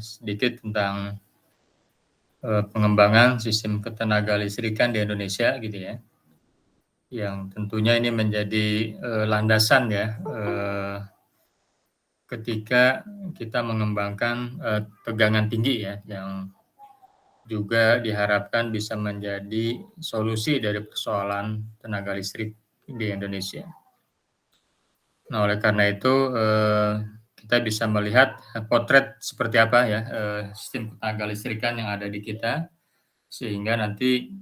sedikit tentang pengembangan sistem ketenaga listrikan di Indonesia gitu ya. Yang tentunya ini menjadi landasan ya ketika kita mengembangkan tegangan tinggi ya, yang juga diharapkan bisa menjadi solusi dari persoalan tenaga listrik di Indonesia. Nah, oleh karena itu kita bisa melihat potret seperti apa ya sistem ketenaga listrikan yang ada di kita, sehingga nanti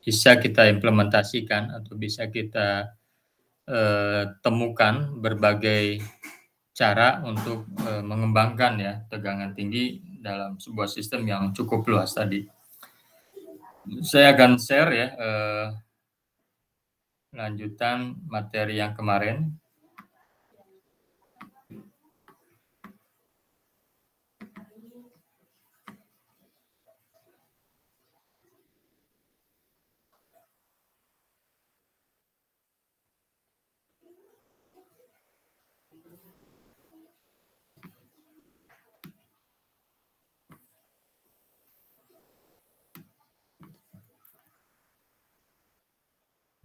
bisa kita implementasikan atau bisa kita temukan berbagai cara untuk mengembangkan ya tegangan tinggi dalam sebuah sistem yang cukup luas tadi. Saya akan share ya lanjutan materi yang kemarin.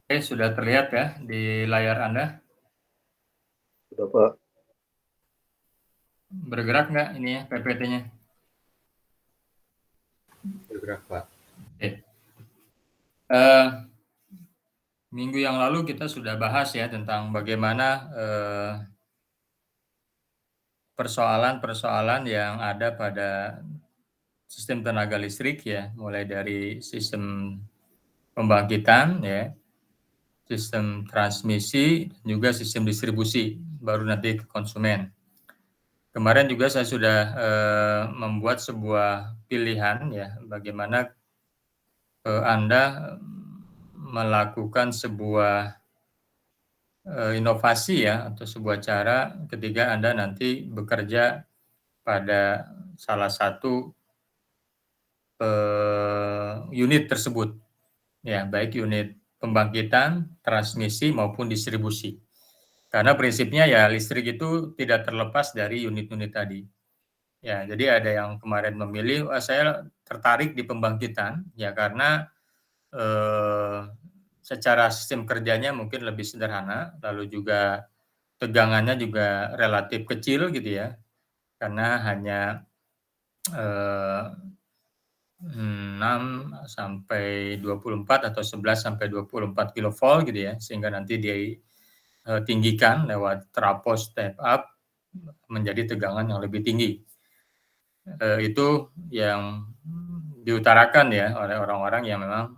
Oke, sudah terlihat ya di layar Anda? Sudah, Pak. Bergerak nggak ini ya PPT-nya? Bergerak, Pak. Oke. Minggu yang lalu kita sudah bahas ya tentang bagaimana persoalan-persoalan yang ada pada sistem tenaga listrik ya, mulai dari sistem pembangkitan ya, sistem transmisi, juga sistem distribusi, baru nanti ke konsumen. Kemarin juga saya sudah membuat sebuah pilihan ya, bagaimana Anda melakukan sebuah inovasi ya, atau sebuah cara ketika Anda nanti bekerja pada salah satu unit tersebut. Ya, baik unit pembangkitan, transmisi, maupun distribusi. Karena prinsipnya ya listrik itu tidak terlepas dari unit-unit tadi. Ya, jadi ada yang kemarin memilih, saya tertarik di pembangkitan, ya karena secara sistem kerjanya mungkin lebih sederhana, lalu juga tegangannya juga relatif kecil gitu ya, karena hanya 6 sampai 24 atau 11 sampai 24 kilovolt gitu ya, sehingga nanti ditinggikan lewat trafo step up menjadi tegangan yang lebih tinggi. Itu yang diutarakan ya oleh orang-orang yang memang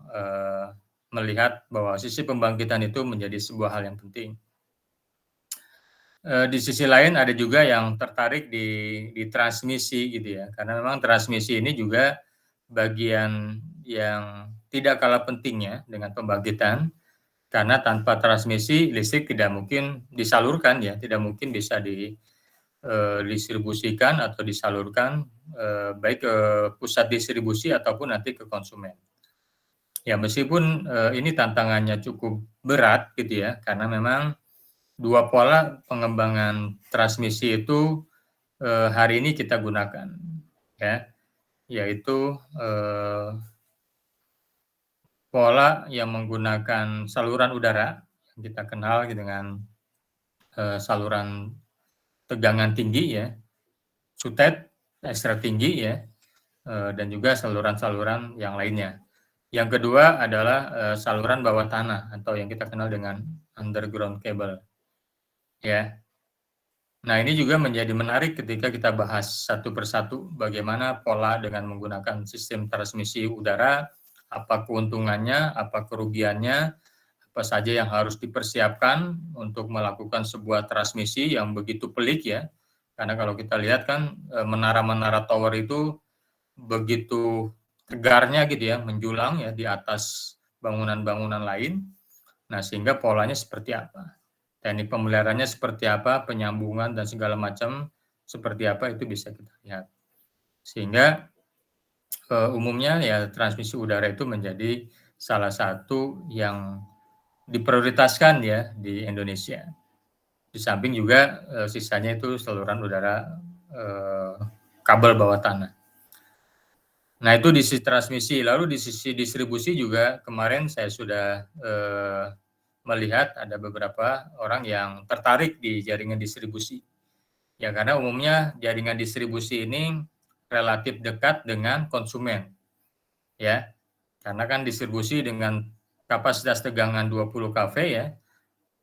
melihat bahwa sisi pembangkitan itu menjadi sebuah hal yang penting. Di sisi lain ada juga yang tertarik di transmisi gitu ya, karena memang transmisi ini juga bagian yang tidak kalah pentingnya dengan pembangkitan, karena tanpa transmisi listrik tidak mungkin disalurkan ya, tidak mungkin bisa didistribusikan atau disalurkan baik ke pusat distribusi ataupun nanti ke konsumen. Ya meskipun ini tantangannya cukup berat gitu ya, karena memang dua pola pengembangan transmisi itu hari ini kita gunakan ya, yaitu pola yang menggunakan saluran udara yang kita kenal dengan saluran tegangan tinggi ya, sutet ekstra tinggi ya, dan juga saluran-saluran yang lainnya. Yang kedua adalah saluran bawah tanah atau yang kita kenal dengan underground cable ya. Nah, ini juga menjadi menarik ketika kita bahas satu persatu bagaimana pola dengan menggunakan sistem transmisi udara, apa keuntungannya, apa kerugiannya, apa saja yang harus dipersiapkan untuk melakukan sebuah transmisi yang begitu pelik ya. Karena kalau kita lihat kan menara-menara tower itu begitu tegarnya gitu ya, menjulang ya di atas bangunan-bangunan lain. Nah, sehingga polanya seperti apa? Teknik pemeliharaannya seperti apa, penyambungan dan segala macam seperti apa itu bisa kita lihat. Sehingga umumnya ya transmisi udara itu menjadi salah satu yang diprioritaskan ya di Indonesia. Di samping juga sisanya itu saluran udara kabel bawah tanah. Nah, itu di sisi transmisi. Lalu di sisi distribusi juga kemarin saya sudah melihat ada beberapa orang yang tertarik di jaringan distribusi. Ya, karena umumnya jaringan distribusi ini relatif dekat dengan konsumen. Ya, karena kan distribusi dengan kapasitas tegangan 20 kV ya.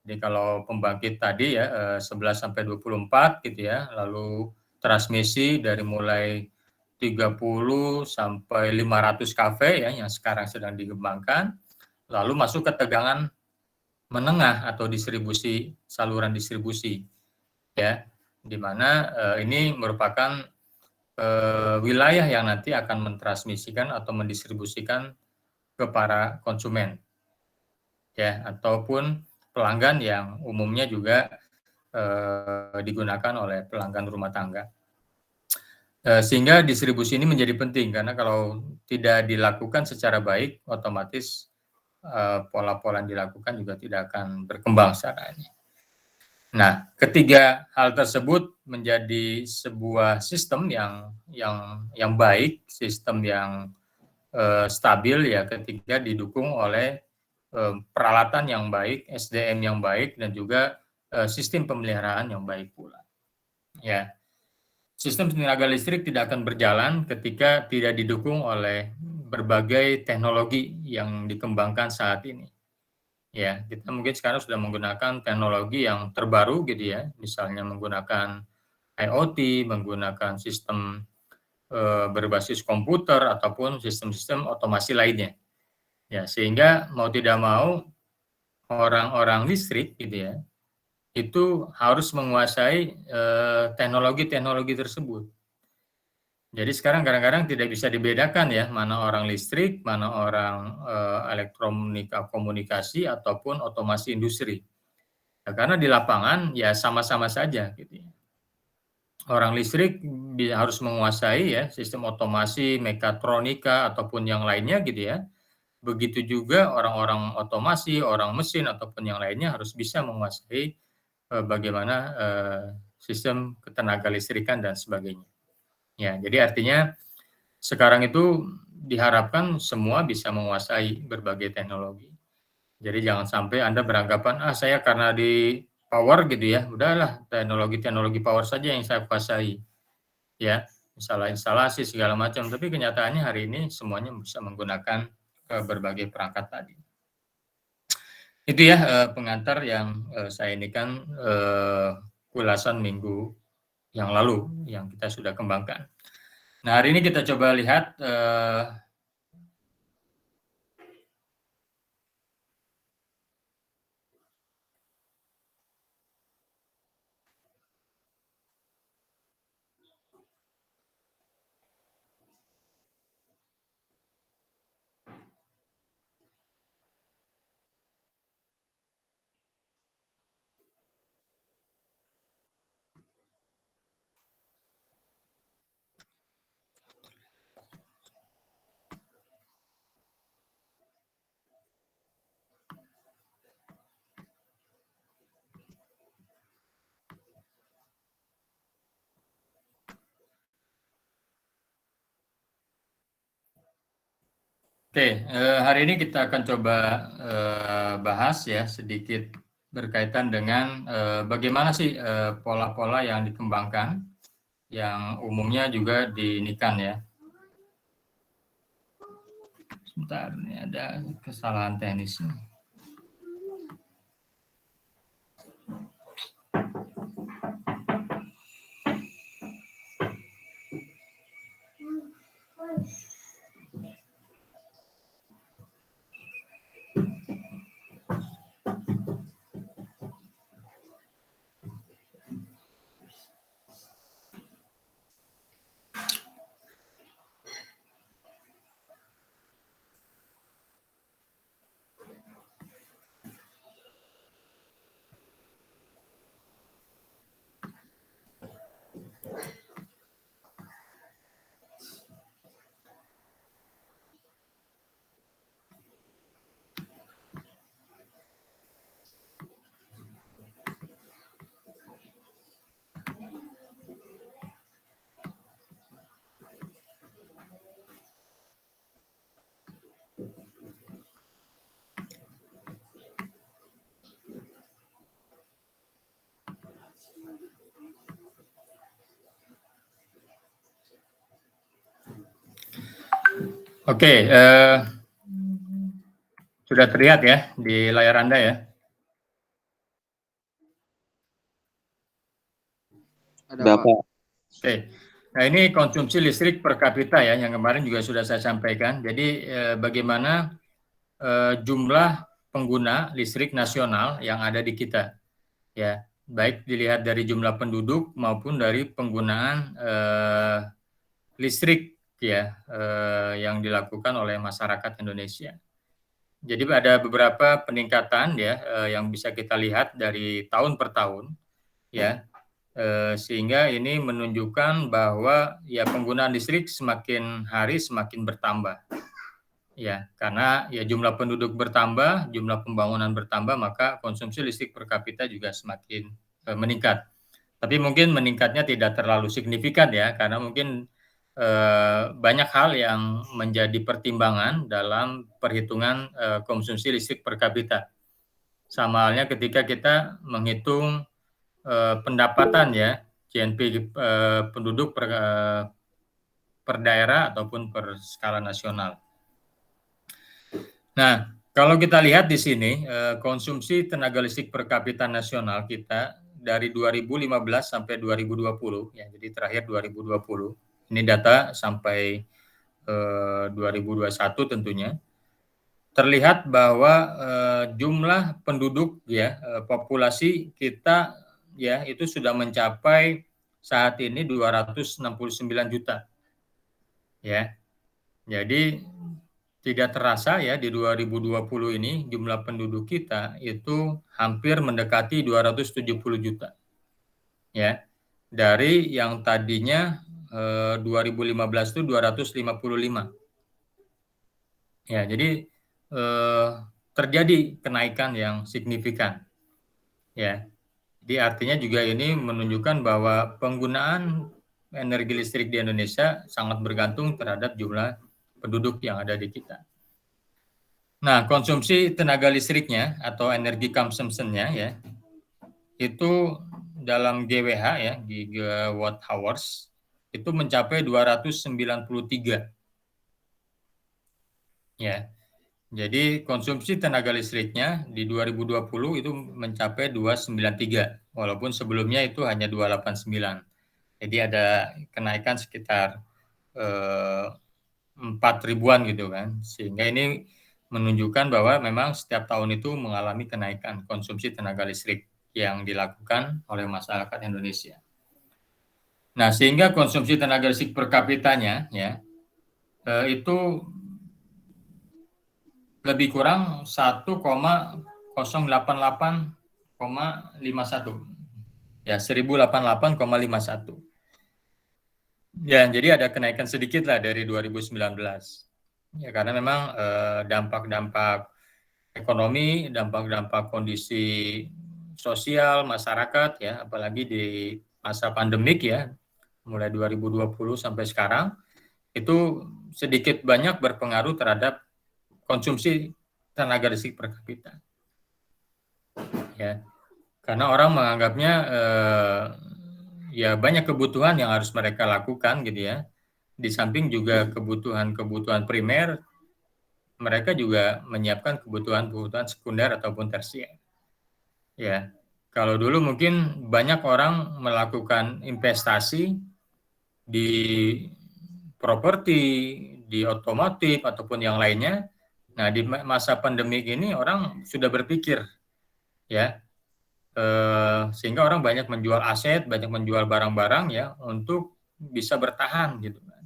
Jadi kalau pembangkit tadi ya 11 sampai 24 gitu ya. Lalu transmisi dari mulai 30 sampai 500 kV ya yang sekarang sedang dikembangkan. Lalu masuk ke tegangan menengah atau distribusi, saluran distribusi ya. Di mana ini merupakan wilayah yang nanti akan mentransmisikan atau mendistribusikan ke para konsumen ya, ataupun pelanggan yang umumnya juga digunakan oleh pelanggan rumah tangga. Sehingga distribusi ini menjadi penting karena kalau tidak dilakukan secara baik, otomatis pola-pola yang dilakukan juga tidak akan berkembang secara ini. Nah, ketiga hal tersebut menjadi sebuah sistem yang baik, sistem yang stabil ya ketika didukung oleh peralatan yang baik, SDM yang baik, dan juga sistem pemeliharaan yang baik pula. Ya, sistem tenaga listrik tidak akan berjalan ketika tidak didukung oleh berbagai teknologi yang dikembangkan saat ini. Ya, kita mungkin sekarang sudah menggunakan teknologi yang terbaru gitu ya, misalnya menggunakan IoT, menggunakan sistem berbasis komputer ataupun sistem-sistem otomasi lainnya. Ya, sehingga mau tidak mau orang-orang listrik gitu ya, itu harus menguasai teknologi-teknologi tersebut. Jadi sekarang kadang-kadang tidak bisa dibedakan ya, mana orang listrik, mana orang elektronika komunikasi ataupun otomasi industri. Ya, karena di lapangan ya sama-sama saja gitu ya. Orang listrik harus menguasai ya sistem otomasi, mekatronika ataupun yang lainnya gitu ya. Begitu juga orang-orang otomasi, orang mesin ataupun yang lainnya harus bisa menguasai bagaimana sistem ketenaga listrikan dan sebagainya. Ya, jadi artinya sekarang itu diharapkan semua bisa menguasai berbagai teknologi. Jadi jangan sampai Anda beranggapan, saya karena di power gitu ya, udahlah teknologi-teknologi power saja yang saya kuasai. Ya, misalnya instalasi segala macam, tapi kenyataannya hari ini semuanya bisa menggunakan berbagai perangkat tadi. Itu ya pengantar yang saya ini kan ulasan minggu yang lalu yang kita sudah kembangkan. Nah, hari ini kita coba lihat Oke, hari ini kita akan coba bahas ya sedikit berkaitan dengan bagaimana sih pola-pola yang dikembangkan yang umumnya juga dinikan ya. Sebentar, ini ada kesalahan teknis. Oke, sudah terlihat ya di layar Anda ya? Ada Pak. Oke. Nah, ini konsumsi listrik per kapita ya, yang kemarin juga sudah saya sampaikan. Jadi bagaimana jumlah pengguna listrik nasional yang ada di kita, ya, baik dilihat dari jumlah penduduk maupun dari penggunaan listrik ya yang dilakukan oleh masyarakat Indonesia. Jadi ada beberapa peningkatan ya yang bisa kita lihat dari tahun per tahun, ya. Sehingga ini menunjukkan bahwa ya penggunaan listrik semakin hari semakin bertambah. Ya, karena ya jumlah penduduk bertambah, jumlah pembangunan bertambah, maka konsumsi listrik per kapita juga semakin meningkat. Tapi mungkin meningkatnya tidak terlalu signifikan ya, karena mungkin banyak hal yang menjadi pertimbangan dalam perhitungan konsumsi listrik per kapita. Sama halnya ketika kita menghitung pendapatan ya GNP penduduk per daerah ataupun per skala nasional. Nah, kalau kita lihat di sini konsumsi tenaga listrik per kapita nasional kita dari 2015 sampai 2020 ya, jadi terakhir 2020. Ini data sampai 2021 tentunya. Terlihat bahwa jumlah penduduk ya populasi kita ya itu sudah mencapai saat ini 269 juta. Ya. Jadi tidak terasa ya di 2020 ini jumlah penduduk kita itu hampir mendekati 270 juta. Ya. Dari yang tadinya 2015 itu 255. Ya, jadi terjadi kenaikan yang signifikan. Ya. Jadi artinya juga ini menunjukkan bahwa penggunaan energi listrik di Indonesia sangat bergantung terhadap jumlah penduduk yang ada di kita. Nah, konsumsi tenaga listriknya atau energi consumption-nya ya, itu dalam GWH ya, gigawatt hours, itu mencapai 293. Ya. Jadi konsumsi tenaga listriknya di 2020 itu mencapai 293, walaupun sebelumnya itu hanya 289. Jadi ada kenaikan sekitar 4 ribuan gitu kan. Sehingga ini menunjukkan bahwa memang setiap tahun itu mengalami kenaikan konsumsi tenaga listrik yang dilakukan oleh masyarakat Indonesia. Nah, sehingga konsumsi tenaga listrik per kapitanya ya itu lebih kurang 1,088,51. Ya, 1088,51. Ya, jadi ada kenaikan sedikit lah dari 2019. Ya, karena memang dampak-dampak ekonomi, dampak-dampak kondisi sosial masyarakat ya, apalagi di masa pandemik ya, mulai 2020 sampai sekarang, itu sedikit banyak berpengaruh terhadap konsumsi tenaga listrik per kapita. Ya, karena orang menganggapnya ya banyak kebutuhan yang harus mereka lakukan gitu ya. Di samping juga kebutuhan primer, mereka juga menyiapkan kebutuhan sekunder ataupun tersier. Ya, kalau dulu mungkin banyak orang melakukan investasi di properti, di otomotif ataupun yang lainnya. Nah, di masa pandemi ini orang sudah berpikir ya, sehingga orang banyak menjual aset, banyak menjual barang-barang ya untuk bisa bertahan gitu kan.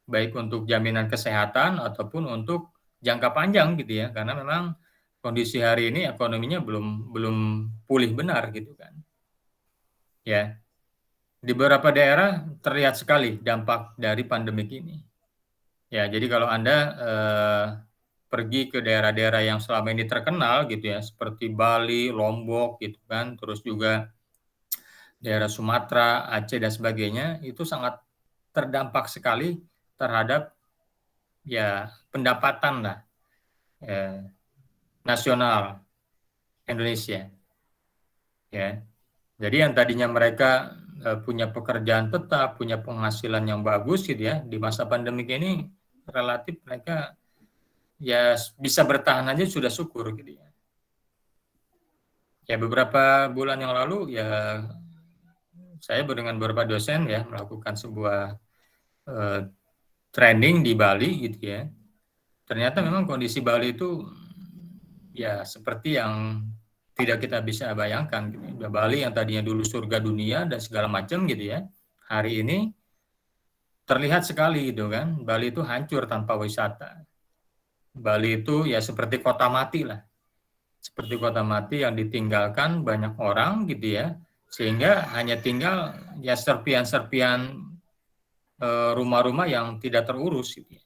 Baik untuk jaminan kesehatan ataupun untuk jangka panjang gitu ya, karena memang kondisi hari ini ekonominya belum pulih benar gitu kan. Ya. Di beberapa daerah terlihat sekali dampak dari pandemik ini. Ya, jadi kalau Anda pergi ke daerah-daerah yang selama ini terkenal gitu ya, seperti Bali, Lombok gitu kan, terus juga daerah Sumatera, Aceh dan sebagainya, itu sangat terdampak sekali terhadap ya pendapatan lah nasional Indonesia. Ya, jadi yang tadinya mereka punya pekerjaan tetap, punya penghasilan yang bagus gitu ya, di masa pandemik ini relatif mereka ya bisa bertahan aja sudah syukur gitu ya. Ya beberapa bulan yang lalu ya saya dengan beberapa dosen ya melakukan sebuah training di Bali gitu ya. Ternyata memang kondisi Bali itu ya seperti yang tidak kita bisa bayangkan gitu. Bali yang tadinya dulu surga dunia dan segala macam gitu ya. Hari ini terlihat sekali gitu kan. Bali itu hancur tanpa wisata. Bali itu ya seperti kota mati lah. Seperti kota mati yang ditinggalkan banyak orang gitu ya. Sehingga hanya tinggal ya serpian-serpian rumah-rumah yang tidak terurus gitu ya.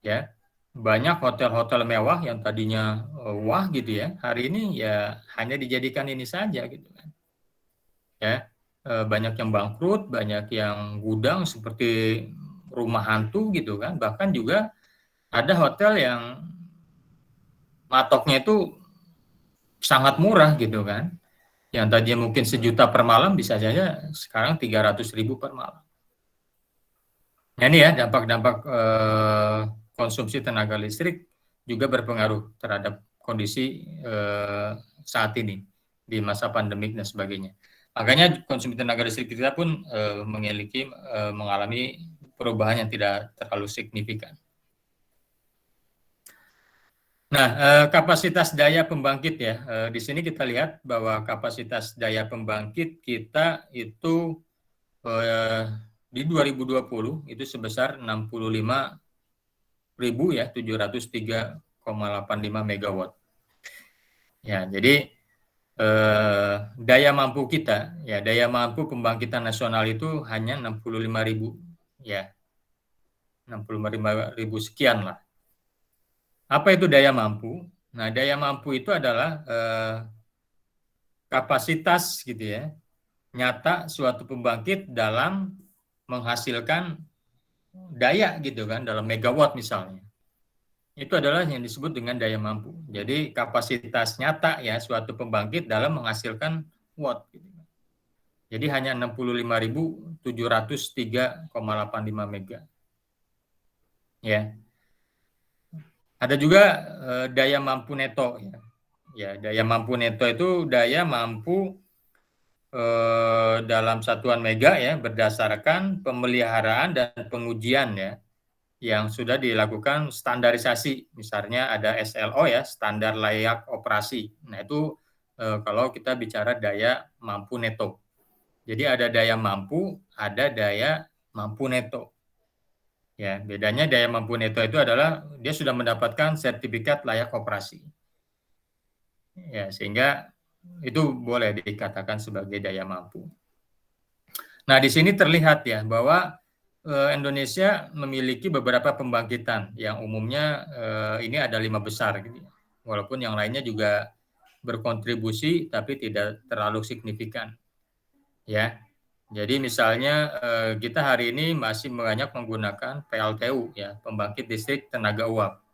Ya. Banyak hotel-hotel mewah yang tadinya wah gitu ya, hari ini ya hanya dijadikan ini saja gitu kan. Ya, banyak yang bangkrut, banyak yang gudang seperti rumah hantu gitu kan. Bahkan juga ada hotel yang matoknya itu sangat murah gitu kan. Yang tadinya mungkin 1 juta per malam bisa saja sekarang 300.000 per malam. Nah ini ya dampak-dampak konsumsi tenaga listrik juga berpengaruh terhadap kondisi saat ini di masa pandemik dan sebagainya. Makanya konsumsi tenaga listrik kita pun mengalami perubahan yang tidak terlalu signifikan. Nah, kapasitas daya pembangkit ya, di sini kita lihat bahwa kapasitas daya pembangkit kita itu di 2020 itu sebesar 65.703,85 megawatt. Ya, jadi daya mampu kita, ya daya mampu pembangkitan nasional itu hanya 65.000, ya 65.000 sekian lah. Apa itu daya mampu? Nah, daya mampu itu adalah kapasitas gitu ya, nyata suatu pembangkit dalam menghasilkan daya gitu kan, dalam megawatt misalnya. Itu adalah yang disebut dengan daya mampu. Jadi kapasitas nyata ya suatu pembangkit dalam menghasilkan watt. Jadi hanya 65.703,85 mega. Ya. Ada juga daya mampu neto ya. Ya, daya mampu neto itu daya mampu dalam satuan mega ya berdasarkan pemeliharaan dan pengujian ya yang sudah dilakukan standarisasi, misalnya ada SLO ya, standar layak operasi. Nah itu kalau kita bicara daya mampu neto. Jadi ada daya mampu, ada daya mampu neto. Ya, bedanya daya mampu neto itu adalah dia sudah mendapatkan sertifikat layak operasi. Ya, sehingga itu boleh dikatakan sebagai daya mampu. Nah, di sini terlihat ya bahwa Indonesia memiliki beberapa pembangkitan yang umumnya ini ada 5 besar gitu. Walaupun yang lainnya juga berkontribusi tapi tidak terlalu signifikan. Ya. Jadi misalnya kita hari ini masih banyak menggunakan PLTU ya, pembangkit listrik tenaga uap.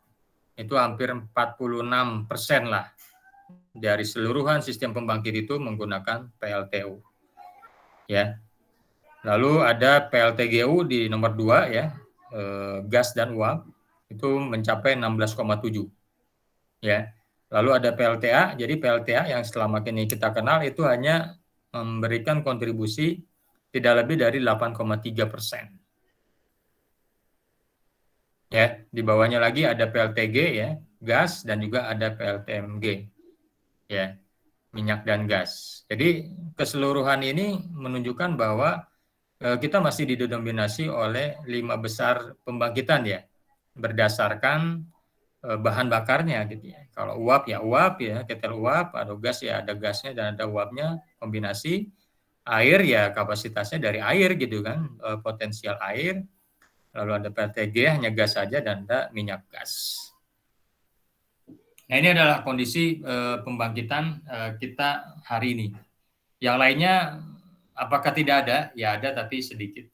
Itu hampir 46% lah dari seluruhan sistem pembangkit itu menggunakan PLTU. Ya. Lalu ada PLTGU di nomor 2 ya, gas dan uap itu mencapai 16,7 ya. Lalu ada PLTA, jadi PLTA yang selama ini kita kenal itu hanya memberikan kontribusi tidak lebih dari 8,3%. Ya, di bawahnya lagi ada PLTG ya, gas dan juga ada PLTMG. Ya, minyak dan gas. Jadi keseluruhan ini menunjukkan bahwa kita masih didominasi oleh 5 besar pembangkitan ya, berdasarkan bahan bakarnya gitu ya. Kalau uap ya, ketel uap, atau gas ya ada gasnya dan ada uapnya, kombinasi. Air ya kapasitasnya dari air gitu kan, potensial air. Lalu ada PLTG hanya gas saja dan ada minyak gas. Nah ini adalah kondisi pembangkitan kita hari ini. Yang lainnya apakah tidak ada? Ya ada tapi sedikit.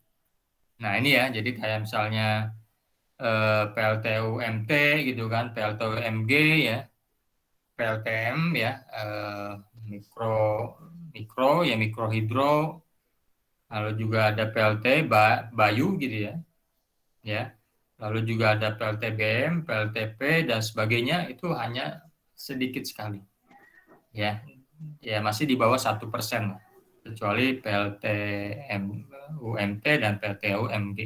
Nah ini ya, jadi kayak misalnya PLTU MT gitu kan, PLTU MG ya, PLTM ya, mikro ya, mikrohidro, lalu juga ada PLT Bayu gitu ya, ya. lalu juga ada PLTBM, PLTP dan sebagainya, itu hanya sedikit sekali. Ya, masih di bawah 1%, kecuali PLTM UMT dan PLTU UMG.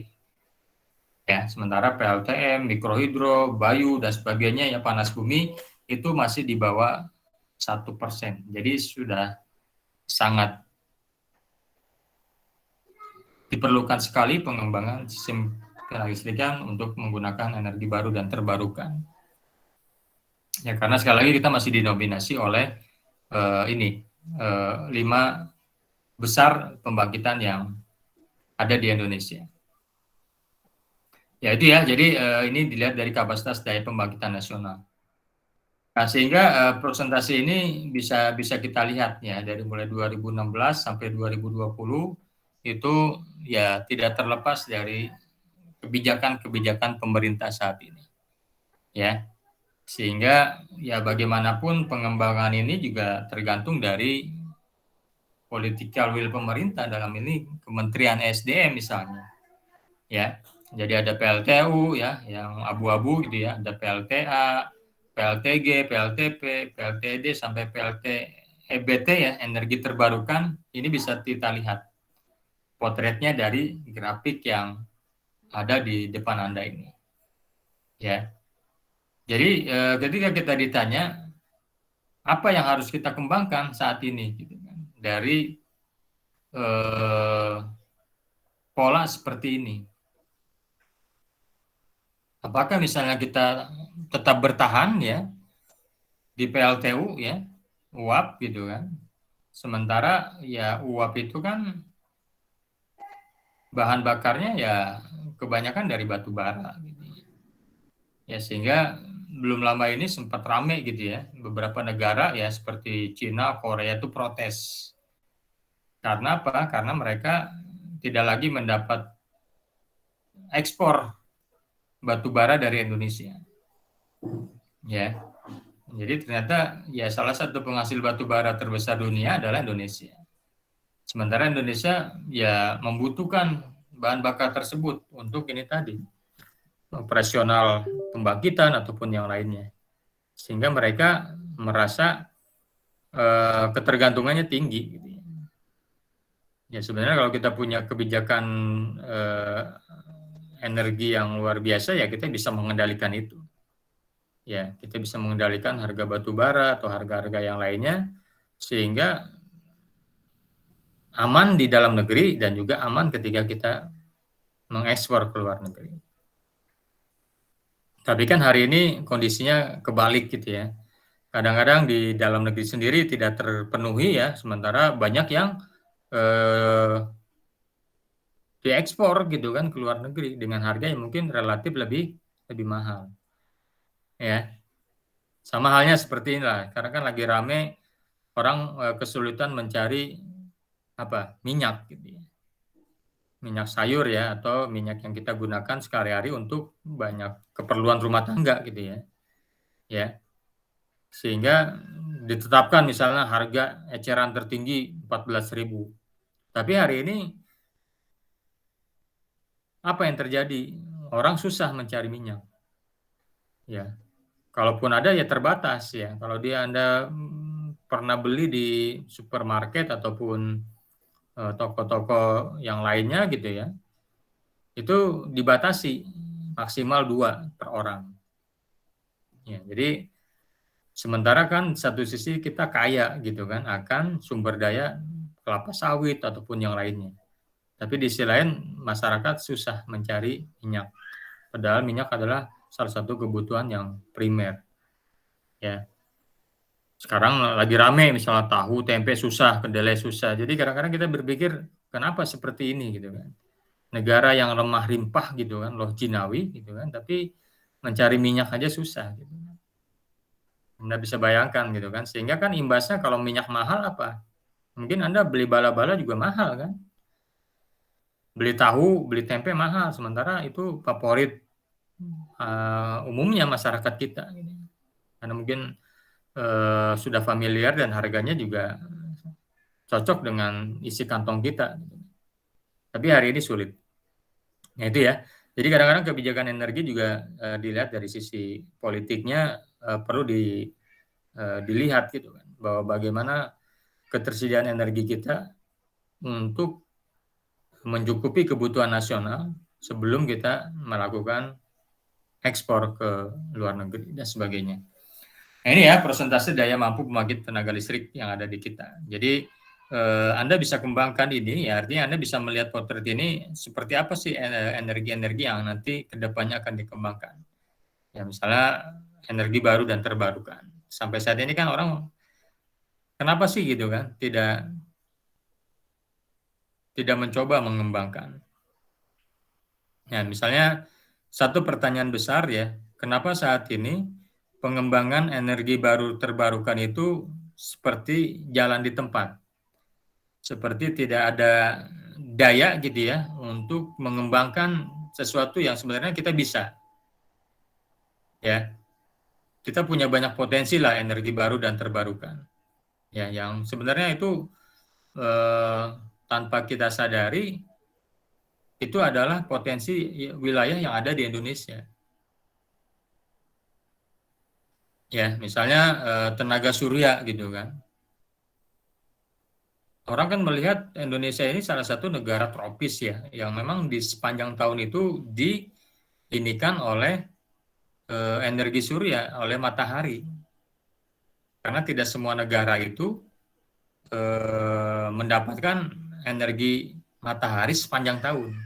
Ya, sementara PLTM, mikrohidro, bayu dan sebagainya yang panas bumi itu masih di bawah 1%. Jadi sudah sangat diperlukan sekali pengembangan sistem kelistrikan untuk menggunakan energi baru dan terbarukan. Ya, karena sekali lagi kita masih didominasi oleh 5 besar pembangkitan yang ada di Indonesia. Ya itu ya, jadi ini dilihat dari kapasitas daya pembangkitan nasional. Nah, sehingga persentase ini bisa kita lihat ya dari mulai 2016 sampai 2020 itu ya tidak terlepas dari kebijakan-kebijakan pemerintah saat ini. Ya. Sehingga ya bagaimanapun pengembangan ini juga tergantung dari political will pemerintah, dalam ini Kementerian SDM misalnya. Ya. Jadi ada PLTU ya yang abu-abu gitu ya, ada PLTA, PLTG, PLTP, PLTD sampai PLT-EBT ya, energi terbarukan. Ini bisa kita lihat potretnya dari grafik yang ada di depan Anda ini. Ya. Jadi ketika kita ditanya apa yang harus kita kembangkan saat ini gitu kan, dari pola seperti ini. Apakah misalnya kita tetap bertahan ya di PLTU ya, uap gitu kan. Sementara ya uap itu kan bahan bakarnya ya kebanyakan dari batu bara gitu. Ya sehingga belum lama ini sempat rame gitu ya. Beberapa negara ya seperti Cina, Korea itu protes. Karena apa? Karena mereka tidak lagi mendapat ekspor batu bara dari Indonesia. Ya. Jadi ternyata ya salah satu penghasil batu bara terbesar dunia adalah Indonesia. Sementara Indonesia ya membutuhkan bahan bakar tersebut untuk ini tadi operasional pembangkitan ataupun yang lainnya. Sehingga mereka merasa ketergantungannya tinggi gitu ya. Ya sebenarnya kalau kita punya kebijakan energi yang luar biasa ya kita bisa mengendalikan itu. Ya, kita bisa mengendalikan harga batu bara atau harga-harga yang lainnya sehingga aman di dalam negeri dan juga aman ketika kita mengekspor ke luar negeri. Tapi kan hari ini kondisinya kebalik gitu ya. Kadang-kadang di dalam negeri sendiri tidak terpenuhi ya, sementara banyak yang diekspor gitu kan ke luar negeri dengan harga yang mungkin relatif lebih mahal. Ya. Sama halnya seperti inilah, karena kan lagi rame orang kesulitan mencari minyak gitu ya. Minyak sayur ya atau minyak yang kita gunakan sehari-hari untuk banyak keperluan rumah tangga gitu ya. Ya. Sehingga ditetapkan misalnya harga eceran tertinggi 14.000. Tapi hari ini apa yang terjadi? Orang susah mencari minyak. Ya. Kalaupun ada ya terbatas ya. Kalau Anda pernah beli di supermarket ataupun toko-toko yang lainnya gitu ya, itu dibatasi maksimal 2 per orang. Ya, jadi sementara kan satu sisi kita kaya gitu kan akan sumber daya kelapa sawit ataupun yang lainnya. Tapi di sisi lain masyarakat susah mencari minyak. Padahal minyak adalah salah satu kebutuhan yang primer. Ya. Sekarang lagi rame misalnya tahu, tempe susah, kedelai susah. Jadi kadang-kadang kita berpikir kenapa seperti ini gitu kan. Negara yang lemah rimpah gitu kan, loh jinawi gitu kan, tapi mencari minyak aja susah gitu. Anda bisa bayangkan gitu kan. Sehingga kan imbasnya kalau minyak mahal apa? Mungkin Anda beli bala-bala juga mahal kan. Beli tahu, beli tempe mahal, sementara itu favorit umumnya masyarakat kita gitu. Karena mungkin sudah familiar dan harganya juga cocok dengan isi kantong kita. Tapi hari ini sulit. Nah itu ya. Jadi kadang-kadang kebijakan energi juga dilihat dari sisi politiknya, perlu dilihat gitu kan, bahwa bagaimana ketersediaan energi kita untuk mencukupi kebutuhan nasional sebelum kita melakukan ekspor ke luar negeri dan sebagainya. Nah, ini ya persentase daya mampu pembangkit tenaga listrik yang ada di kita. Jadi Anda bisa kembangkan ini, ya artinya Anda bisa melihat potret ini seperti apa sih energi-energi yang nanti kedepannya akan dikembangkan. Ya misalnya energi baru dan terbarukan. Sampai saat ini kan orang kenapa sih gitu kan tidak mencoba mengembangkan. Ya misalnya satu pertanyaan besar ya, kenapa saat ini pengembangan energi baru terbarukan itu seperti jalan di tempat, seperti tidak ada daya gitu ya untuk mengembangkan sesuatu yang sebenarnya kita bisa, ya kita punya banyak potensi lah energi baru dan terbarukan, ya yang sebenarnya itu tanpa kita sadari itu adalah potensi wilayah yang ada di Indonesia. Ya, misalnya tenaga surya gitu kan. Orang kan melihat Indonesia ini salah satu negara tropis ya, yang memang di sepanjang tahun itu diinikan oleh energi surya, oleh matahari. Karena tidak semua negara itu mendapatkan energi matahari sepanjang tahun.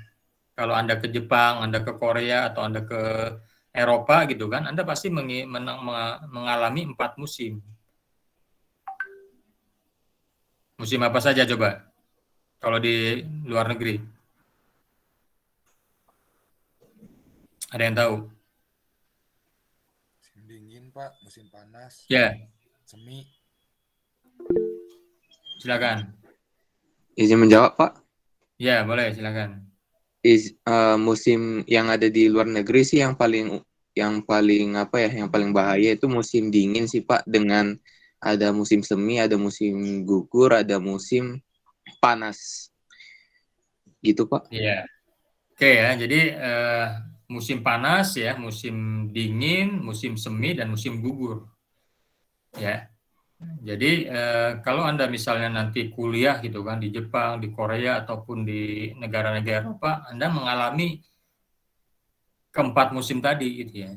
Kalau Anda ke Jepang, Anda ke Korea, atau Anda ke Eropa gitu kan, Anda pasti mengalami 4 musim. Musim apa saja coba? Kalau di luar negeri, ada yang tahu? Musim dingin, Pak. Musim panas. Ya, Semi. silakan. Izin menjawab, Pak. Ya, boleh, silakan. Musim yang ada di luar negeri sih yang paling yang paling bahaya itu musim dingin sih, Pak, dengan ada musim semi, ada musim gugur, ada musim panas. Gitu, Pak. Iya. Oke ya, jadi musim panas ya, musim dingin, musim semi, dan musim gugur. Ya. Jadi kalau Anda misalnya nanti kuliah gitu kan di Jepang, di Korea ataupun di negara-negara Eropa, Anda mengalami keempat musim tadi gitu ya.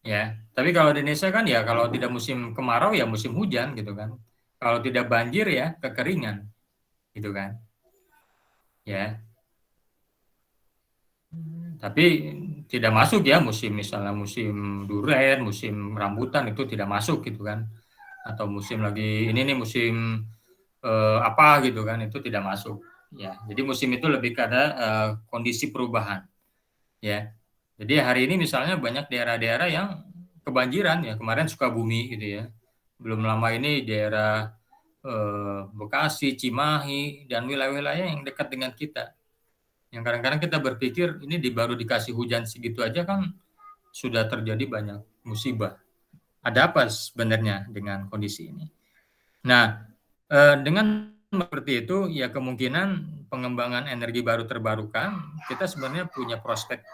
Ya, tapi kalau di Indonesia kan ya kalau tidak musim kemarau ya musim hujan gitu kan. Kalau tidak banjir ya kekeringan gitu kan. Ya. Tapi tidak masuk ya musim misalnya musim duren, musim rambutan itu tidak masuk gitu kan. Atau musim lagi ini nih musim apa gitu kan itu tidak masuk. Ya, jadi musim itu lebih karena kondisi perubahan. Ya. Jadi hari ini misalnya banyak daerah-daerah yang kebanjiran ya, kemarin Sukabumi gitu ya. Belum lama ini daerah Bekasi, Cimahi, dan wilayah-wilayah yang dekat dengan kita. Yang kadang-kadang kita berpikir ini baru dikasih hujan segitu aja kan sudah terjadi banyak musibah. Ada apa sebenarnya dengan kondisi ini? Nah, dengan seperti itu ya kemungkinan pengembangan energi baru terbarukan kita sebenarnya punya prospek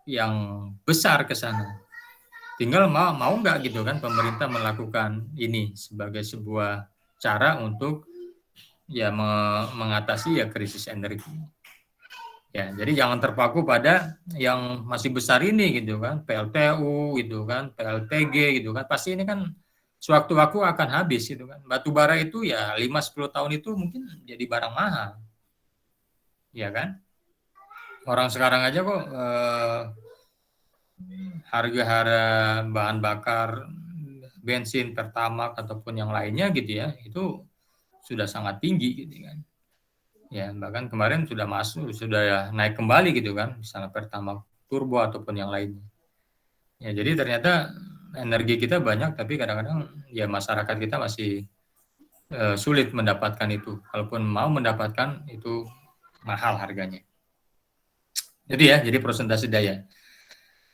yang besar ke sana. Tinggal mau nggak gitu kan pemerintah melakukan ini sebagai sebuah cara untuk ya mengatasi ya krisis energi. Ya, jadi jangan terpaku pada yang masih besar ini gitu kan, PLTU gitu kan, PLTG gitu kan. Pasti ini kan sewaktu-waktu akan habis gitu kan. Batu bara itu ya 5-10 tahun itu mungkin jadi barang mahal. Ya kan? Orang sekarang aja kok harga-harga bahan bakar bensin, Pertamax ataupun yang lainnya gitu ya, itu sudah sangat tinggi gitu kan. Ya, bahkan kemarin sudah naik kembali gitu kan, misalnya Pertamax turbo ataupun yang lainnya. Ya, jadi ternyata energi kita banyak tapi kadang-kadang ya masyarakat kita masih sulit mendapatkan itu. Kalaupun mau mendapatkan itu mahal harganya. Jadi persentase daya.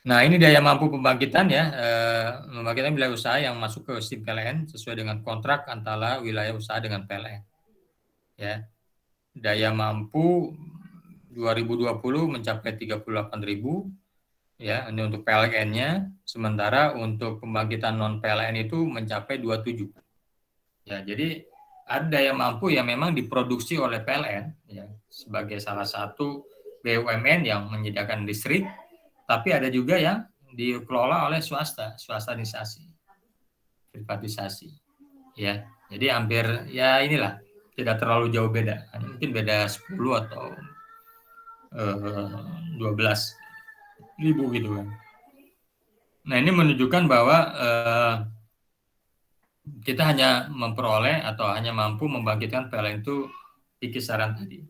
Nah, ini daya mampu pembangkitan ya, pembangkitan wilayah usaha yang masuk ke sistem PLN sesuai dengan kontrak antara wilayah usaha dengan PLN. Ya, daya mampu 2020 mencapai 38.000 ya, ini untuk PLN-nya, sementara untuk pembangkitan non PLN itu mencapai 27. Ya, jadi ada daya mampu yang memang diproduksi oleh PLN ya, sebagai salah satu BUMN yang menyediakan listrik, tapi ada juga yang dikelola oleh swastanisasi, privatisasi. Ya, jadi hampir ya inilah, tidak terlalu jauh beda, mungkin beda 10 atau 12.000 gitu kan. Nah, ini menunjukkan bahwa kita hanya memperoleh atau hanya mampu membangkitkan PLN itu di kisaran tadi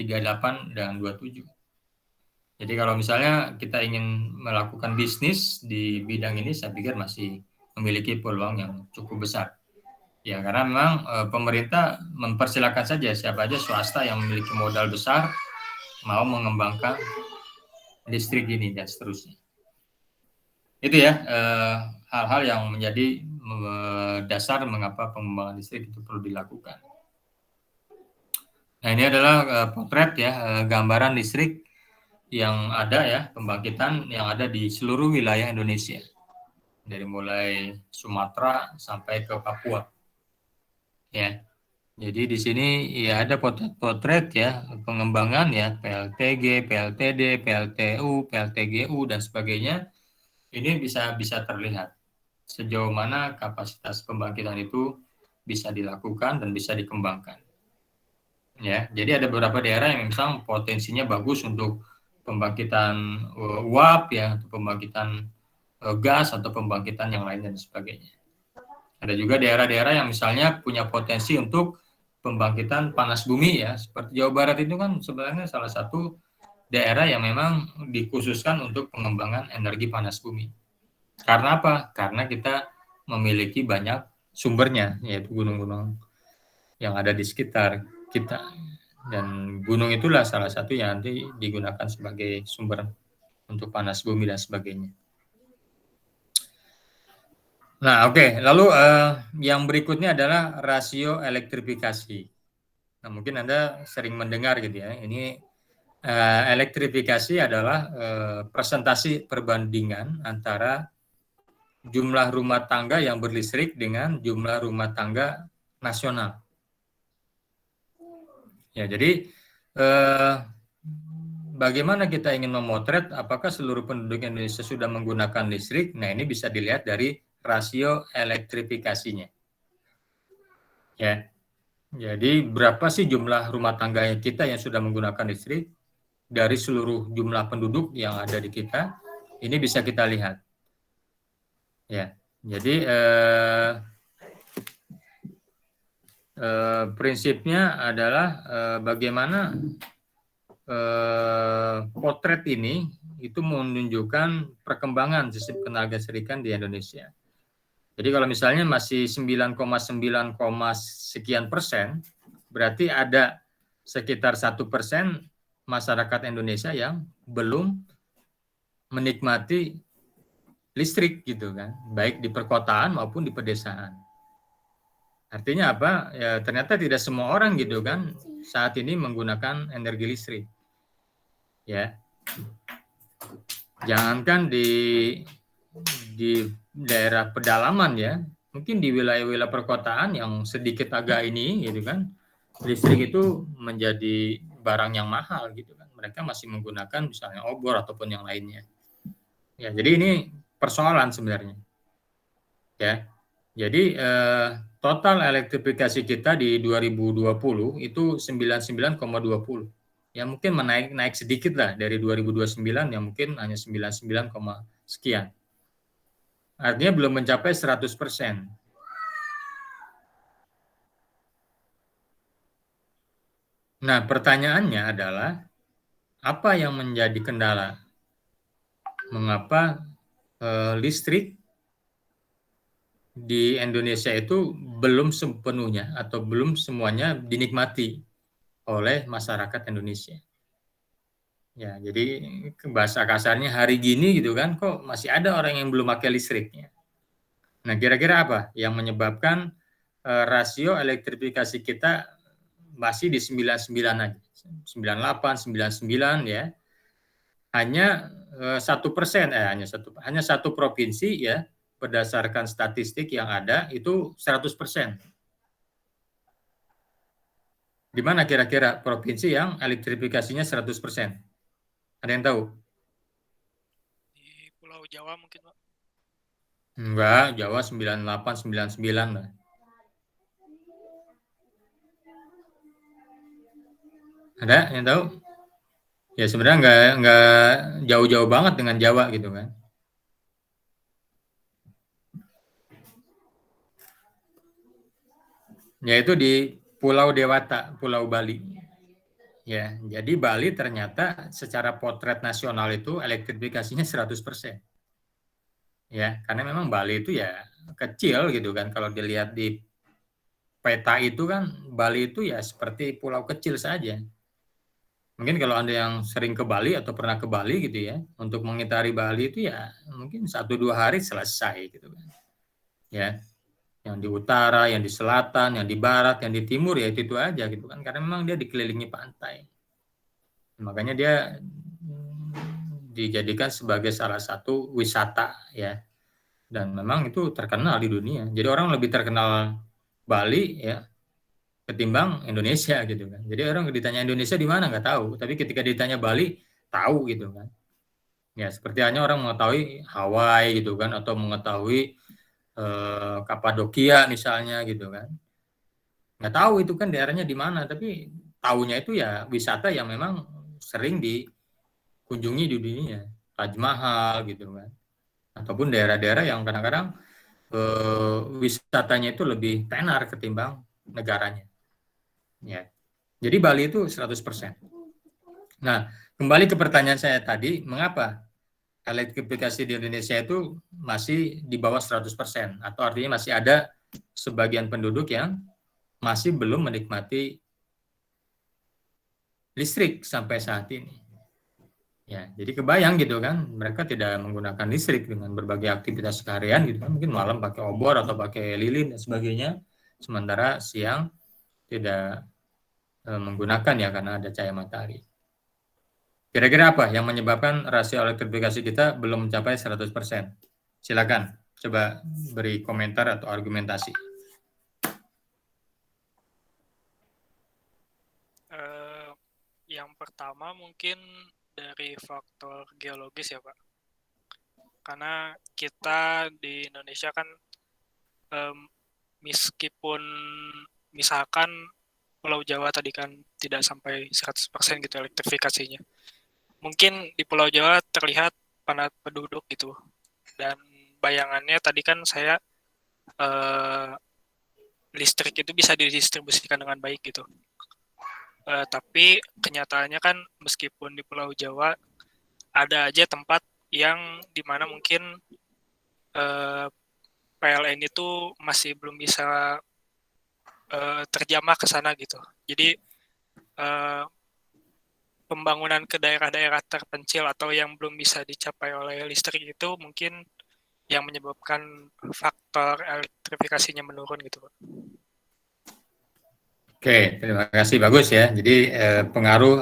38 dan 27. Jadi kalau misalnya kita ingin melakukan bisnis di bidang ini, saya pikir masih memiliki peluang yang cukup besar. Ya, karena memang pemerintah mempersilakan saja siapa aja swasta yang memiliki modal besar mau mengembangkan listrik ini dan seterusnya. Itu ya hal-hal yang menjadi dasar mengapa pengembangan listrik itu perlu dilakukan. Nah, ini adalah potret ya, gambaran listrik yang ada ya, pembangkitan yang ada di seluruh wilayah Indonesia. Dari mulai Sumatera sampai ke Papua. Ya. Jadi di sini ya ada potret ya, pengembangan ya, PLTG, PLTD, PLTU, PLTGU dan sebagainya. Ini bisa terlihat sejauh mana kapasitas pembangkitan itu bisa dilakukan dan bisa dikembangkan. Ya, jadi ada beberapa daerah yang memang potensinya bagus untuk pembangkitan uap ya, atau pembangkitan gas atau pembangkitan yang lainnya dan sebagainya. Ada juga daerah-daerah yang misalnya punya potensi untuk pembangkitan panas bumi ya, seperti Jawa Barat itu kan sebenarnya salah satu daerah yang memang dikhususkan untuk pengembangan energi panas bumi. Karena apa? Karena kita memiliki banyak sumbernya, yaitu gunung-gunung yang ada di sekitar kita. Dan gunung itulah salah satu yang nanti digunakan sebagai sumber untuk panas bumi dan sebagainya. Nah, oke. Lalu yang berikutnya adalah rasio elektrifikasi. Nah, mungkin Anda sering mendengar gitu ya. Ini elektrifikasi adalah presentasi perbandingan antara jumlah rumah tangga yang berlistrik dengan jumlah rumah tangga nasional. Ya, jadi bagaimana kita ingin memotret apakah seluruh penduduk Indonesia sudah menggunakan listrik? Nah, ini bisa dilihat dari rasio elektrifikasinya. Ya. Jadi berapa sih jumlah rumah tangga kita yang sudah menggunakan listrik dari seluruh jumlah penduduk yang ada di kita? Ini bisa kita lihat. Ya. Jadi prinsipnya adalah bagaimana potret ini itu menunjukkan perkembangan sistem ketenaga listrikan di Indonesia. Jadi kalau misalnya masih 9,9, sekian persen, berarti ada sekitar 1% masyarakat Indonesia yang belum menikmati listrik gitu kan, baik di perkotaan maupun di pedesaan. Artinya apa? Ya, ternyata tidak semua orang gitu kan saat ini menggunakan energi listrik. Ya. Jangankan di daerah pedalaman ya, mungkin di wilayah-wilayah perkotaan yang sedikit agak ini gitu kan, listrik itu menjadi barang yang mahal gitu kan. Mereka masih menggunakan misalnya obor ataupun yang lainnya. Ya, jadi ini persoalan sebenarnya. Ya. Jadi total elektrifikasi kita di 2020 itu 99,20. Ya mungkin naik sedikit lah dari 2029 yang mungkin hanya 99, sekian. Artinya belum mencapai 100%. Nah, pertanyaannya adalah apa yang menjadi kendala? Mengapa listrik di Indonesia itu belum sepenuhnya atau belum semuanya dinikmati oleh masyarakat Indonesia? Ya, jadi bahasa kasarnya hari gini gitu kan, kok masih ada orang yang belum pakai listriknya. Nah, kira-kira apa yang menyebabkan rasio elektrifikasi kita masih di 99 aja, 98, 99 ya. Hanya 1%, hanya satu provinsi ya, berdasarkan statistik yang ada itu 100%. Di mana kira-kira provinsi yang elektrifikasinya 100%? Ada yang tahu? Di Pulau Jawa mungkin, Pak. Enggak, Jawa 98, 99 lah. Ada yang tahu? Ya sebenarnya nggak jauh-jauh banget dengan Jawa gitu kan. Yaitu di Pulau Dewata, Pulau Bali. Ya, jadi Bali ternyata secara potret nasional itu elektrifikasinya 100%. Ya, karena memang Bali itu ya kecil gitu kan. Kalau dilihat di peta itu kan Bali itu ya seperti pulau kecil saja. Mungkin kalau Anda yang sering ke Bali atau pernah ke Bali gitu ya, untuk mengitari Bali itu ya mungkin 1-2 hari selesai gitu kan. Ya, yang di utara, yang di selatan, yang di barat, yang di timur ya itu aja gitu kan. Karena memang dia dikelilingi pantai. Makanya dia dijadikan sebagai salah satu wisata ya. Dan memang itu terkenal di dunia. Jadi orang lebih terkenal Bali ya ketimbang Indonesia gitu kan. Jadi orang ditanya Indonesia di mana nggak tahu, tapi ketika ditanya Bali tahu gitu kan. Ya seperti hanya orang mengetahui Hawaii gitu kan atau mengetahui Kapadokia misalnya gitu kan. Nggak tahu itu kan daerahnya di mana, tapi tahunya itu ya wisata yang memang sering dikunjungi di dunia. Taj Mahal gitu kan. Ataupun daerah-daerah yang kadang-kadang wisatanya itu lebih tenar ketimbang negaranya. Ya. Jadi Bali itu 100%. Nah, kembali ke pertanyaan saya tadi, mengapa elektrifikasi di Indonesia itu masih di bawah 100%? Atau artinya masih ada sebagian penduduk yang masih belum menikmati listrik sampai saat ini. Ya, jadi kebayang gitu kan, mereka tidak menggunakan listrik dengan berbagai aktivitas seharian gitu kan, mungkin malam pakai obor atau pakai lilin dan sebagainya, sementara siang tidak menggunakan ya karena ada cahaya matahari. Kira-kira apa yang menyebabkan rasio elektrifikasi kita belum mencapai 100%? Silakan, coba beri komentar atau argumentasi. Yang pertama mungkin dari faktor geologis ya Pak. Karena kita di Indonesia kan meskipun misalkan Pulau Jawa tadi kan tidak sampai 100% gitu elektrifikasinya. Mungkin di Pulau Jawa terlihat padat penduduk gitu. Dan bayangannya tadi kan saya listrik itu bisa didistribusikan dengan baik gitu. Tapi kenyataannya kan meskipun di Pulau Jawa ada aja tempat yang dimana mungkin PLN itu masih belum bisa terjamah ke sana gitu. Jadi pembangunan ke daerah-daerah terpencil atau yang belum bisa dicapai oleh listrik itu mungkin yang menyebabkan faktor elektrifikasinya menurun gitu Pak. Oke, terima kasih, bagus ya. Jadi pengaruh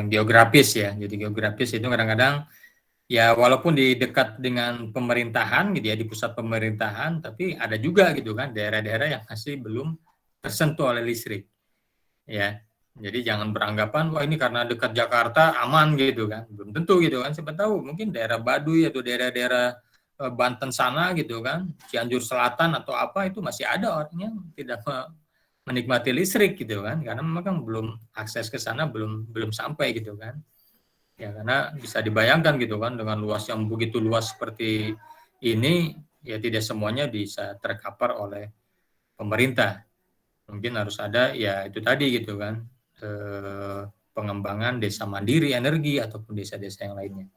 geografis ya. Jadi geografis itu kadang-kadang ya walaupun di dekat dengan pemerintahan gitu ya, di pusat pemerintahan, tapi ada juga gitu kan daerah-daerah yang masih belum tersentuh oleh listrik. Ya. Jadi jangan beranggapan wah ini karena dekat Jakarta aman gitu kan. Belum tentu gitu kan. Siapa tahu mungkin daerah Baduy atau daerah-daerah Banten sana gitu kan, Cianjur Selatan atau apa itu masih ada orang yang tidak menikmati listrik gitu kan, karena memang kan belum akses ke sana belum sampai gitu kan. Ya karena bisa dibayangkan gitu kan dengan luas yang begitu luas seperti ini ya tidak semuanya bisa tercover oleh pemerintah. Mungkin harus ada ya itu tadi gitu kan pengembangan desa mandiri energi ataupun desa-desa yang lainnya.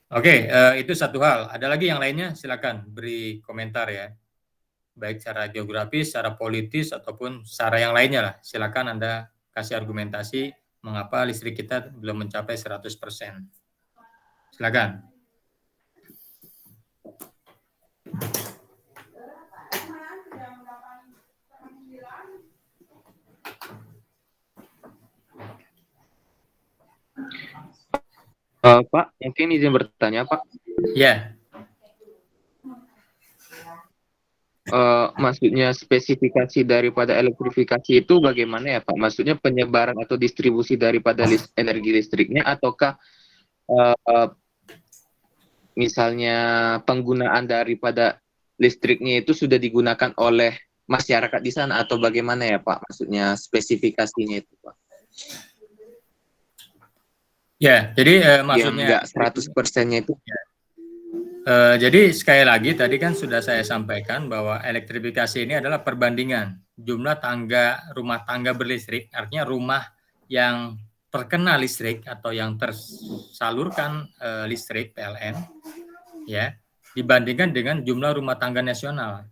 Oke, itu satu hal. Ada lagi yang lainnya? Silakan beri komentar ya. Baik secara geografis, secara politis, ataupun secara yang lainnya lah. Silakan Anda kasih argumentasi mengapa listrik kita belum mencapai 100%. Silakan. Pak, mungkin izin bertanya, Pak. Ya, Maksudnya spesifikasi daripada elektrifikasi itu bagaimana ya, Pak? Maksudnya penyebaran atau distribusi daripada energi listriknya, ataukah misalnya penggunaan daripada listriknya itu sudah digunakan oleh masyarakat di sana, atau bagaimana ya, Pak? Maksudnya spesifikasinya itu, Pak. ya. Jadi Yang maksudnya nggak 100%-nya itu. jadi sekali lagi tadi kan sudah saya sampaikan bahwa elektrifikasi ini adalah perbandingan jumlah rumah tangga berlistrik, artinya rumah yang terkena listrik atau yang tersalurkan listrik PLN, ya, dibandingkan dengan jumlah rumah tangga nasional.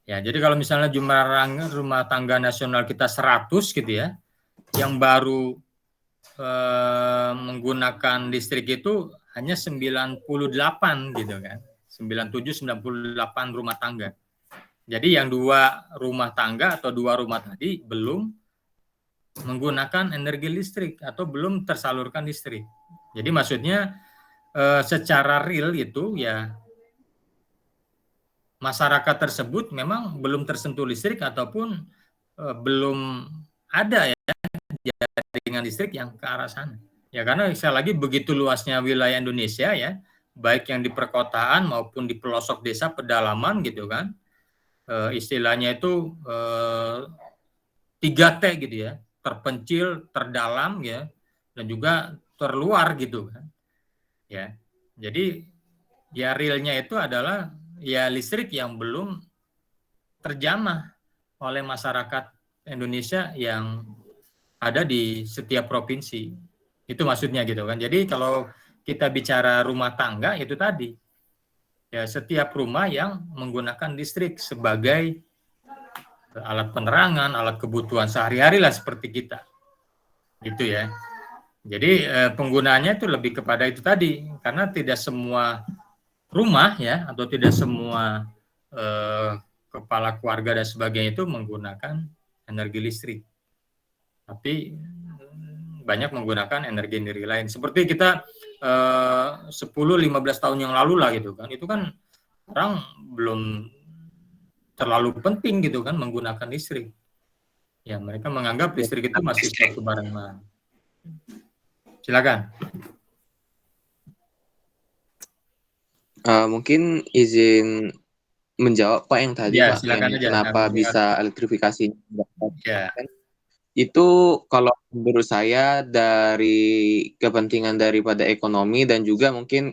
Ya, jadi kalau misalnya jumlah rumah tangga nasional kita 100 gitu ya, yang baru menggunakan listrik itu hanya 98 gitu kan. 98 rumah tangga. Jadi yang 2 rumah tangga atau 2 rumah tadi belum menggunakan energi listrik atau belum tersalurkan listrik. Jadi maksudnya secara real itu ya masyarakat tersebut memang belum tersentuh listrik ataupun belum ada ya jaringan listrik yang ke arah sana. Ya karena sekali lagi begitu luasnya wilayah Indonesia ya, baik yang di perkotaan maupun di pelosok desa pedalaman gitu kan, istilahnya itu 3T gitu ya, terpencil, terdalam ya, dan juga terluar gitu kan. Ya, jadi ya realnya itu adalah ya listrik yang belum terjamah oleh masyarakat Indonesia yang ada di setiap provinsi. Itu maksudnya gitu kan. Jadi kalau kita bicara rumah tangga itu tadi, ya setiap rumah yang menggunakan listrik sebagai alat penerangan, alat kebutuhan sehari-hari lah seperti kita. Gitu ya. Jadi penggunaannya itu lebih kepada itu tadi, karena tidak semua rumah ya atau tidak semua kepala keluarga dan sebagainya itu menggunakan energi listrik. Tapi banyak menggunakan energi lain. Seperti kita 10-15 tahun yang lalu lah gitu kan. Itu kan orang belum terlalu penting gitu kan menggunakan listrik. Ya, mereka menganggap listrik itu masih suatu barang mahal. Silakan. Mungkin izin menjawab Pak yang tadi, Ya, Pak, silakan yang aja. kenapa bisa elektrifikasi. Ya. Itu kalau menurut saya dari kepentingan daripada ekonomi dan juga mungkin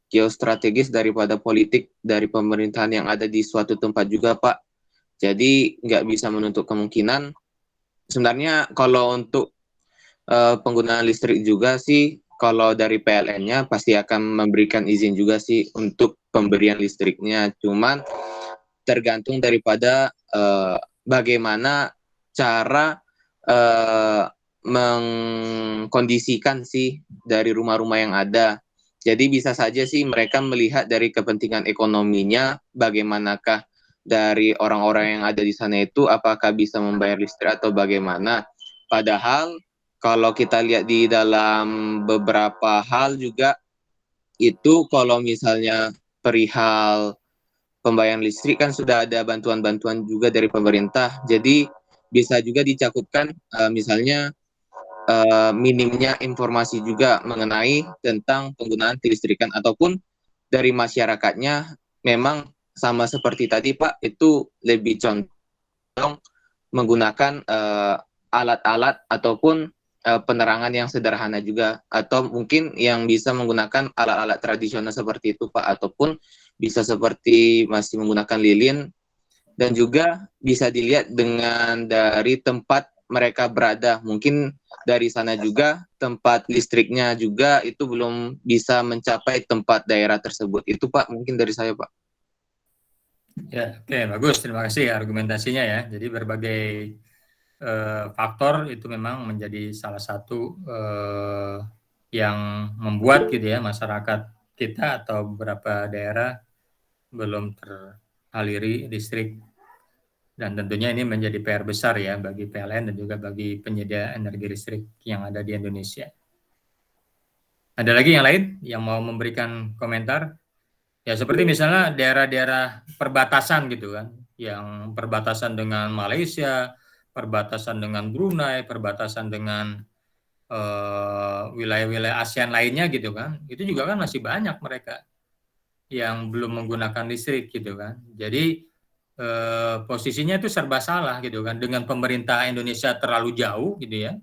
geostrategis daripada politik dari pemerintahan yang ada di suatu tempat juga, Pak. Jadi nggak bisa menutup kemungkinan. Sebenarnya kalau untuk penggunaan listrik juga sih, kalau dari PLN-nya pasti akan memberikan izin juga sih untuk pemberian listriknya. Cuman tergantung daripada bagaimana cara mengkondisikan sih dari rumah-rumah yang ada. Jadi bisa saja sih mereka melihat dari kepentingan ekonominya, bagaimanakah dari orang-orang yang ada di sana itu, apakah bisa membayar listrik atau bagaimana. Padahal kalau kita lihat di dalam beberapa hal juga, itu kalau misalnya perihal pembayaran listrik kan sudah ada bantuan-bantuan juga dari pemerintah. Jadi bisa juga dicakupkan misalnya minimnya informasi juga mengenai tentang penggunaan kelistrikan ataupun dari masyarakatnya memang sama seperti tadi Pak, itu lebih condong menggunakan alat-alat ataupun penerangan yang sederhana juga, atau mungkin yang bisa menggunakan alat-alat tradisional seperti itu Pak, ataupun bisa seperti masih menggunakan lilin, dan juga bisa dilihat dengan dari tempat mereka berada. Mungkin dari sana juga tempat listriknya juga itu belum bisa mencapai tempat daerah tersebut. Itu Pak, mungkin dari saya Pak. Ya, oke, bagus. Terima kasih argumentasinya ya. Jadi berbagai faktor itu memang menjadi salah satu yang membuat gitu ya masyarakat kita atau beberapa daerah belum teraliri listrik, dan tentunya ini menjadi PR besar ya bagi PLN dan juga bagi penyedia energi listrik yang ada di Indonesia. Ada lagi yang lain yang mau memberikan komentar? Ya seperti misalnya daerah-daerah perbatasan gitu kan, yang perbatasan dengan Malaysia, perbatasan dengan Brunei, perbatasan dengan wilayah-wilayah ASEAN lainnya gitu kan, itu juga kan masih banyak mereka yang belum menggunakan listrik gitu kan. Jadi posisinya itu serba salah gitu kan, dengan pemerintah Indonesia terlalu jauh gitu ya,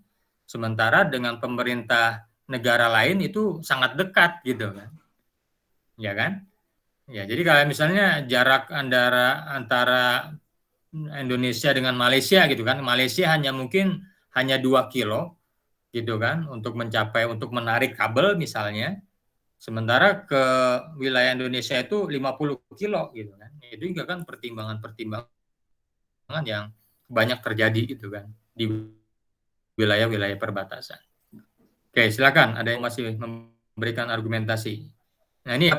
sementara dengan pemerintah negara lain itu sangat dekat gitu kan, ya kan? Ya, jadi kalau misalnya jarak antara Indonesia dengan Malaysia gitu kan, Malaysia mungkin hanya 2 kilo gitu kan untuk menarik kabel misalnya, sementara ke wilayah Indonesia itu 50 kilo gitu kan. Itu juga kan pertimbangan-pertimbangan yang banyak terjadi gitu kan di wilayah-wilayah perbatasan. Oke, silakan ada yang masih memberikan argumentasi. Nah, ini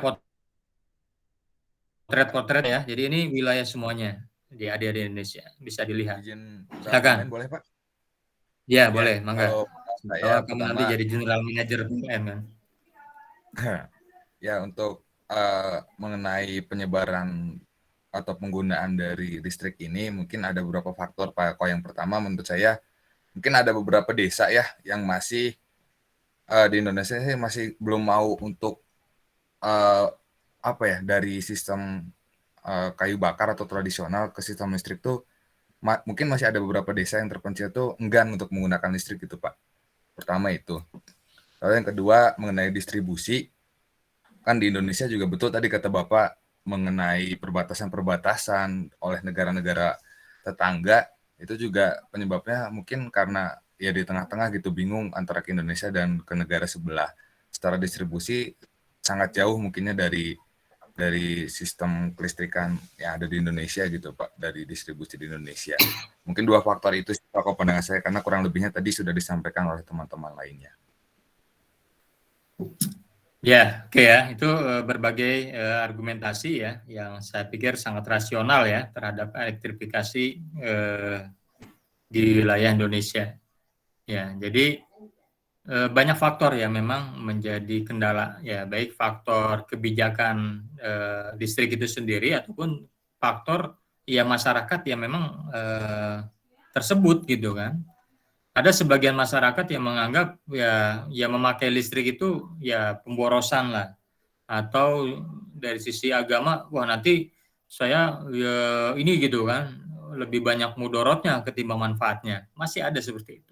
potret ya. Jadi ini wilayah semuanya di Indonesia bisa dilihat. Izin Silakan. boleh Pak? Ya, boleh, mangga. Kalau Saya kamu nanti jadi general manager PLN kan. Ya, untuk mengenai penyebaran atau penggunaan dari listrik ini mungkin ada beberapa faktor Pak. Yang pertama menurut saya mungkin ada beberapa desa ya yang masih di Indonesia masih belum mau untuk dari sistem kayu bakar atau tradisional ke sistem listrik tuh mungkin masih ada beberapa desa yang terpencil tuh enggan untuk menggunakan listrik gitu Pak. Pertama itu. Lalu yang kedua mengenai distribusi, kan di Indonesia juga betul tadi kata Bapak mengenai perbatasan-perbatasan oleh negara-negara tetangga, itu juga penyebabnya mungkin karena ya di tengah-tengah gitu bingung antara ke Indonesia dan ke negara sebelah. Secara distribusi sangat jauh mungkinnya dari sistem kelistrikan yang ada di Indonesia gitu Pak, dari distribusi di Indonesia. Mungkin dua faktor itu Pak, kalau pandangan saya, karena kurang lebihnya tadi sudah disampaikan oleh teman-teman lainnya. Ya, oke ya, itu berbagai argumentasi ya, yang saya pikir sangat rasional ya terhadap elektrifikasi di wilayah Indonesia. Ya, jadi banyak faktor ya memang menjadi kendala ya, baik faktor kebijakan listrik itu sendiri ataupun faktor ya masyarakat yang memang tersebut gitu kan. Ada sebagian masyarakat yang menganggap ya memakai listrik itu ya pemborosan lah, atau dari sisi agama wah nanti saya ya ini gitu kan lebih banyak mudorotnya ketimbang manfaatnya, masih ada seperti itu.